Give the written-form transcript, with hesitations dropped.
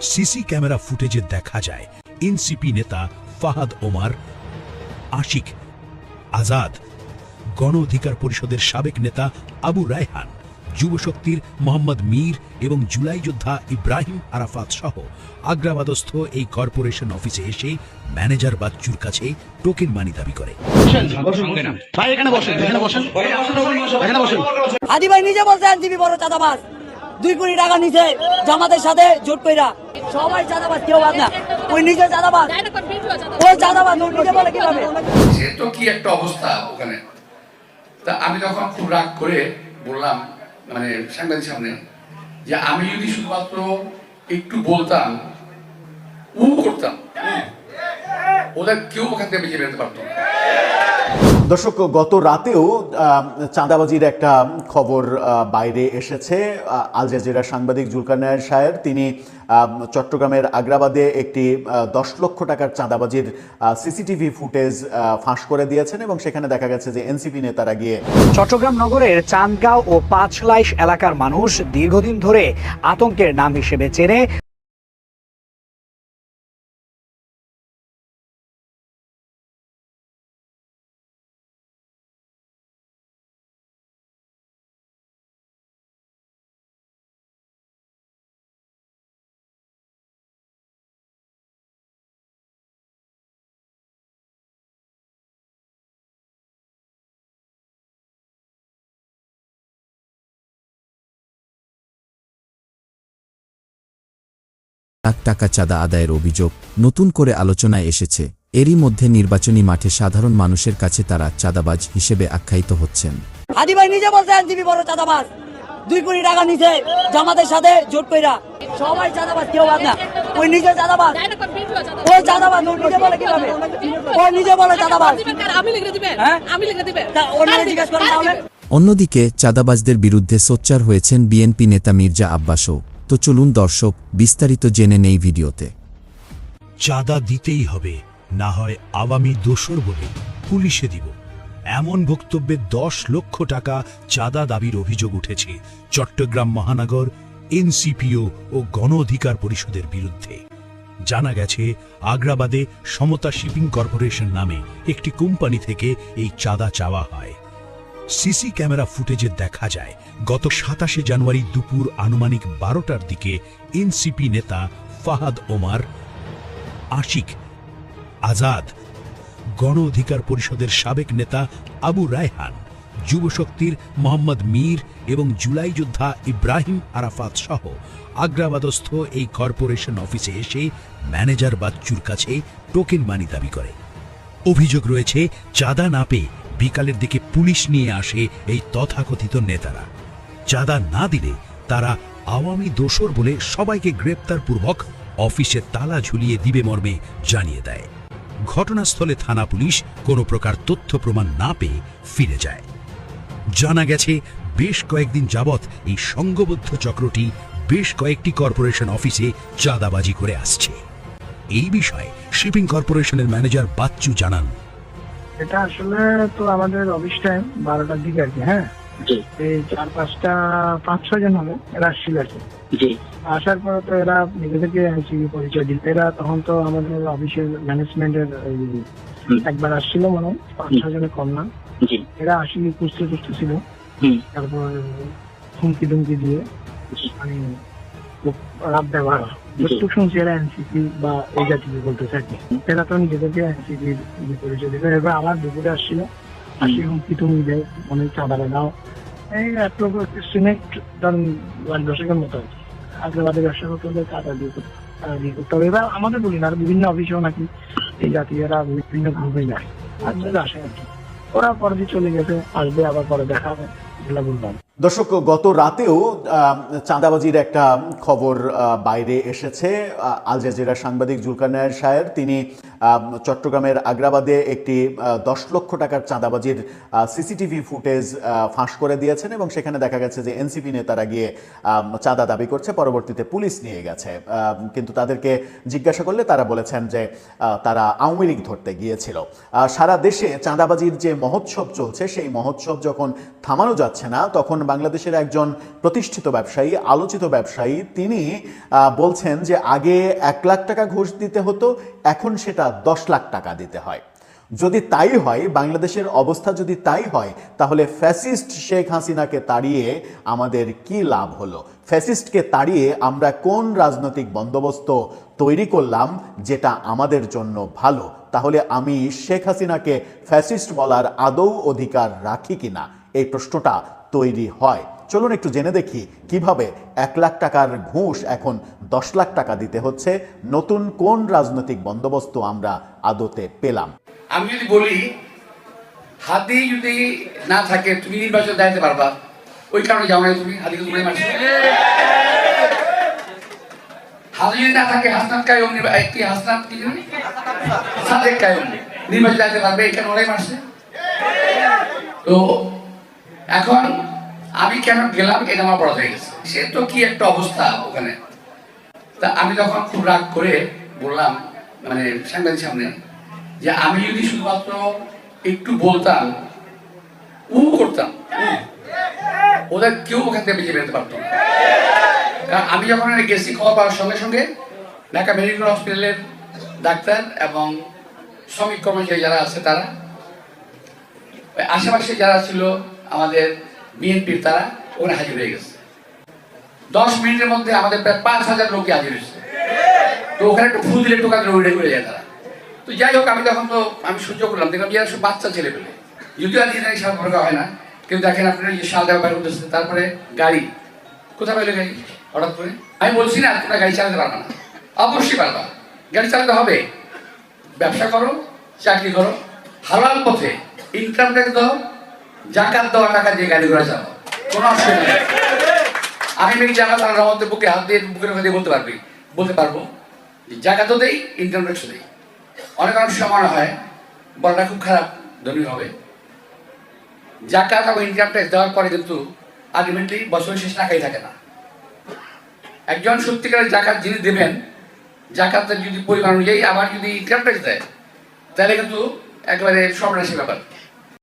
CC camera ফুটেজে দেখা যায় এনসিপি নেতা ফাহাদ ওমর, আশিক, আজাদ, গণ অধিকার পরিষদের সাবেক নেতা আবু রায়হান, যুবশক্তির মোহাম্মদ মীর এবং জুলাই যোদ্ধা ইব্রাহিম আরাফাত সহ আগ্রাবাদস্থ এই কর্পোরেশন অফিসে এসে ম্যানেজার বাচ্চুর কাছে টোকেন মানি দাবি করে। হাদি ভাই নিজে বলছে এনসিপি বড় চাঁদাবাজ, 2 কোটি টাকা নিছে জামাতের সাথে জোট কইরা। সবাই চাঁদাবাজ, কেউ বাদ না। ওই নিজে চাঁদাবাজ, ওই চাঁদাবাজ নিজে বলে কিভাবে? সে তো কি একটা অবস্থা ওখানে। তা আমি তখন খুব রাগ করে বললাম, মানে সাংবাদিক সামনে, যে আমি যদি শুধুমাত্র একটু বলতাম, করতাম, ওদের কেউ ওখান থেকে বেঁচে বেরোতে পারতো না। দর্শক, গত রাতেও চাঁদাবাজির একটা খবর বাইরে এসেছে। আল জাজিরার সাংবাদিক জুলকারনায়ের শায়ের তিনি চট্টগ্রামের আগ্রাবাদে একটি 10 লক্ষ টাকার চাঁদাবাজির সিসিটিভি ফুটেজ ফাঁস করে দিয়েছেন এবং সেখানে দেখা গেছে যে এনসিপি নেতারা গিয়ে চট্টগ্রাম নগরের চান্দগাঁও ও পাঁচলাইশ এলাকার মানুষ দীর্ঘদিন ধরে আতঙ্কের নাম হিসেবে চেনে লাখ টাকা চাঁদা আদায়ের অভিযোগ নতুন করে আলোচনায় এসেছে। এরই মধ্যে নির্বাচনী মাঠে সাধারণ মানুষের কাছে তারা চাঁদাবাজ হিসেবে আখ্যায়িত হচ্ছেন। হাদি ভাই নিজে বলছে এনসিপি বড় চাঁদাবাজ, 2 কোটি টাকা নিছে জামাতের সাথে জোট কইরা। সবাই চাঁদাবাজ, কেউ বাদ না। ওই নিজে চাঁদাবাজ, ওই চাঁদাবাজ নিজে বলে কিভাবে? ওই নিজে বলে চাঁদাবাজ। অন্যদিকে চাঁদাবাজদের বিরুদ্ধে সোচ্চার হয়েছেন বিএনপি নেতা মির্জা আব্বাসও। তো চলুন দর্শক, বিস্তারিত জেনে নেই ভিডিওতে। চাঁদা দিতেই হবে, না হয় আওয়ামী দোসর বলে পুলিশে দিব, এমন বক্তব্যে 10 লক্ষ টাকা চাঁদা দাবির অভিযোগ উঠেছে চট্টগ্রাম মহানগর এনসিপিও ও গণ অধিকার পরিষদের বিরুদ্ধে। জানা গেছে আগ্রাবাদে সমতা শিপিং কর্পোরেশন নামে একটি কোম্পানি থেকে এই চাঁদা চাওয়া হয়। সিসি ক্যামেরা ফুটেজে দেখা যায় গত 27 জানুয়ারি দুপুর আনুমানিক 12টার দিকে এনসিপি নেতা ফাহাদ ওমর, আশিক, আজাদ, গণ অধিকার পরিষদের সাবেক নেতা আবু রায়হান, যুবশক্তির মোহাম্মদ মীর এবং জুলাই যোদ্ধা ইব্রাহিম আরাফাত সহ আগ্রাবাদস্থ এই কর্পোরেশন অফিসে এসে ম্যানেজার বাচ্চুর কাছে টোকেন মানি দাবি করে। অভিযোগ রয়েছে চাঁদা না পেয়ে বিকালের দিকে পুলিশ নিয়ে আসে এই তথাকথিত নেতারা। চাঁদা না দিলে তারা আওয়ামী দোসর বলে সবাইকে গ্রেপ্তারপূর্বক অফিসে তালা ঝুলিয়ে দিবে মর্মে জানিয়ে দেয়। ঘটনাস্থলে থানা পুলিশ কোনো প্রকার তথ্য প্রমাণ না পেয়ে ফিরে যায়। জানা গেছে বেশ কয়েকদিন যাবৎ এই সংঘবদ্ধ চক্রটি বেশ কয়েকটি কর্পোরেশন অফিসে চাঁদাবাজি করে আসছে। এই বিষয়ে শিপিং কর্পোরেশনের ম্যানেজার বাচ্চু জানান, এটা আসলে তো আমাদের অফিস টাইম 12টার দিকে আর কি। হ্যাঁ, এই 4-5-6 জন হবে এরা আসছিল আর কি। আসার পরে তো এরা নিজেদেরকে এনসিপি পরিচয় দিল। এরা তখন তো আমাদের অফিসের ম্যানেজমেন্টের একবার আসছিল, মনে হয় 5-6 জনের কম না। এরা আসলে খুঁজতেছিল, তারপর হুমকি ধুমকি দিয়ে মানে রাত ব্যবহার যতটুকু শুনছি এরা এনসিপি বা এই জাতীয় বলতেছে আর কি। এরা তো নিজেদেরকে এনসিপি পরিচয় দিল। এবার আমার দুপুরে আসছিল, আসি হুমকি তুমি দেয়, অনেক চাঁদা দাও, এই এত ধরেন 10 মতো আর কি। আগ্রাবাদের ব্যবসা করতে হলে চাঁদা দিয়ে করতে হবে। এবার আমাদের বলি না, আর বিভিন্ন অফিসেও নাকি এই জাতীয় এরা বিভিন্ন গ্রুপে যায়, আসে আর কি। ওরা পরে চলে গেছে, আসবে আবার পরে দেখা হবে, এগুলো বললাম। দর্শক, গত রাতেও চাঁদাবাজির একটা খবর বাইরে এসেছে। আল জাজিরার সাংবাদিক জুলকারনায়ের শায়ের তিনি চট্টগ্রামের আগ্রাবাদে একটি 10 লক্ষ টাকার চাঁদাবাজির সিসিটিভি ফুটেজ ফাঁস করে দিয়েছেন এবং সেখানে দেখা গেছে যে এনসিপি নেতারা গিয়ে চাঁদা দাবি করছে, পরবর্তীতে পুলিশ নিয়ে গেছে। কিন্তু তাদেরকে জিজ্ঞাসা করলে তারা বলেছেন যে তারা আওয়ামী লীগ ধরতে গিয়েছিল। সারা দেশে চাঁদাবাজির যে মহোৎসব চলছে, সেই মহোৎসব যখন থামানো যাচ্ছে না, তখন বাংলাদেশের একজন প্রতিষ্ঠিত ব্যবসায়ী, আলোচিত ব্যবসায়ী, তিনি বলছেন যে আগে 1 লাখ টাকা ঘুষ দিতে হতো, এখন সেটা 10 লাখ টাকা দিতে হয়। যদি তাই হয়, বাংলাদেশের অবস্থা যদি তাই হয়, তাহলে ফ্যাসিস্ট শেখ হাসিনাকে তাড়িয়ে আমাদের কি লাভ হলো? ফ্যাসিস্টকে তাড়িয়ে আমরা কোন রাজনৈতিক বন্দোবস্ত তৈরি করলাম যেটা আমাদের জন্য ভালো? তাহলে আমি শেখ হাসিনাকে ফ্যাসিস্ট বলার আদৌ অধিকার রাখি কিনা, এই প্রশ্নটা তৈরি হয়। চলুন একটু জেনে দেখি কিভাবে 1 লাখ টাকার ঘুষ এখন 10 লাখ টাকা দিতে হচ্ছে। নতুন কোন রাজনৈতিক বন্দোবস্ত আমরা আদতে পেলাম? আমি যদি বলি হাতি যদি না থাকে তুমি নির্বাচন দাঁড়াতে পারবা, ওই কারণে যাও না তুমি, হাতিকে তুমি মারছো। হাতি যদি না থাকে হাসনাত কায়ুম, কি হাসনাত কি জানি সাদেক কায়ুম নির্বাচন দাঁড়াতে পারবে, এই কারণে ওরাই মারছে। তো এখন আমি কেন গেলাম এটা আমার বড় হয়ে গেছে। সে তো কি একটা অবস্থা ওখানে। তা আমি তখন খুব রাগ করে বললাম মানে সাংবাদিক সামনে যে আমি যদি শুধুমাত্র একটু বলতাম, করতাম, ওদের কেউ ওখান থেকে বেঁচে বেরোতে পারতো না। কারণ আমি যখন গেছি খবর পাওয়ার সঙ্গে সঙ্গে ঢাকা মেডিকেল হসপিটালের ডাক্তার এবং শ্রমিক কর্মচারী যারা আছে তারা, আশেপাশে যারা ছিল আমাদের বিএনপির, তারা ওখানে হাজির হয়ে গেছে। 10 মিনিটের মধ্যে আমাদের প্রায় 5000 লোকই হাজির হয়েছে। তো ওখানে একটু ফুল দিলে টোকা উড়ে উড়ে যায় তারা। তো যাই হোক, আমি তখন তো আমি সহ্য করলাম, দেখলাম যে সব বাচ্চা ছেলে পেলে, যদিও আর দিনের সাল ভরকা হয় না, কিন্তু দেখেন আপনারা যে সাল ব্যবহার করতেছে। তারপরে গাড়ি কোথায় পেলে গাড়ি হঠাৎ করে? আমি বলছি না তোমরা গাড়ি চালাতে পারবা না, অবশ্যই পারবা, গাড়ি চালাতে হবে। ব্যবসা করো, চাকরি করো, হালাল পথে ইনকাম ট্যাক্স দাও, জাকাত দেওয়া টাকা দিয়ে গাড়ি ঘোড়া চালাও, কোনো অসুবিধা নেই। আমি মেয়ে জাকাত আল্লাহর রহমতে বুকে হাত দিয়ে বুকের মধ্যে বলতে পারবো জাকাতও দেই, ইনকাম ট্যাক্সও দেই। অনেক সময় হয় বলাটা খুব খারাপ, ধনী হবে। জাকাত এবং ইনকাম ট্যাক্স দেওয়ার পরে কিন্তু আলটিমেটলি বছরের শেষ টাকাই থাকে না। একজন সত্যিকারের জাকাত যিনি দেবেন, জাকাতের যদি পরিমাণ অনুযায়ী আবার যদি ইনকাম ট্যাক্স দেয়, তাহলে কিন্তু একেবারে সর্বনাশী ব্যাপার।